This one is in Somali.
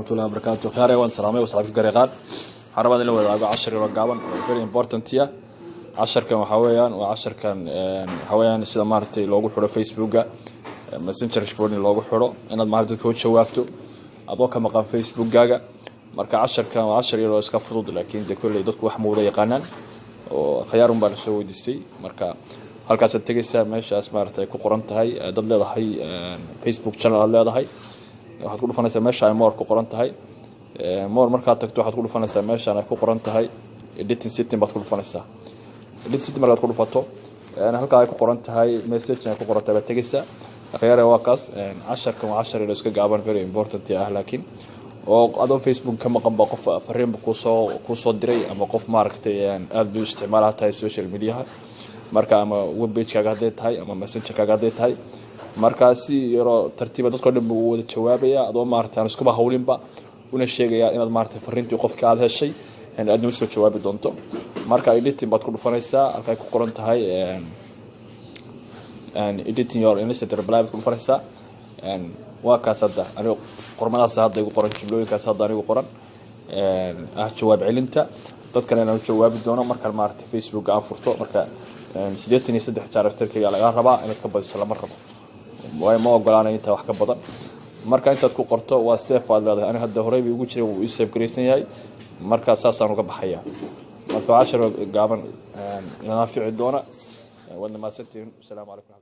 ورحمة الله وبركاته. خير وان سلامي وصحبك قريقان حربان اللي وداغو 10 رقابن very important يا 10 كان waxaweyaan waa 10 kan waxaweyaan sida maartay loogu xiro Facebook-ga messenger shortly loogu xiro inaad maartay ku jawaabto adoo ka maqan Facebook-gaaga marka 10 kan waa 10 yar oo iska fudud laakiin kulay dadku wax muuda yaqaanaan oo khiyaarun baan soo weydiistay marka halkaas aad tagaysaa meeshaas maartay ku qoran tahay dad leedahay Facebook channel aad leedahay waxaad ku dhufanaysaa meesha ay more ku qoran tahay more marka tagto waxaad ku dhufanaysaa meesha ay ku qoran tahay editing setting baad ku dhufanaysaa editing setting markaad ku dhufato halka ay ku qoran tahay message ay ku qoran tahay tagaysaa khiyaare waa kaas 10 kan waa 10 iska gaaban very important ah laakiin oo adoo Facebook ka maqan ba qof fariin ku soo diray ama qof maaragtay aad buu isticmaalaa tahay social media marka ama web page kaaga haday tahay ama messenger kaaga haday tahay markaasi yaro tartiib dadka dhan buu wada jawaabaya adoo maartaan isku ba hawlinba una sheegaya inaad maartay fariintii qofka aad heshay aad noo soo jawaabi doonto marka editing baad ku dhufanaysaa halka ku qoran tahay editing your initiative reply baad ku dhufanaysaa waa kaas hadda anigu qormadaas hadda igu qoran jumlooyinkaas hadda anigu qoran jawaab celinta dadkana inaan jawaabi doono marka maartay Facebook aan furto marka 83 character-kiga laga rabaa inaad ka badiso lama rabo way ma ogolaanay inta wax ka badan marka intaad ku qorto waa safe baad leedahay aniga hadda horey ugu jiray uu save gareysan yahay marka saasaan uga baxaya marka 10 gaaban inaan fiici doona wada ma santiin. Assalaamu alaykum.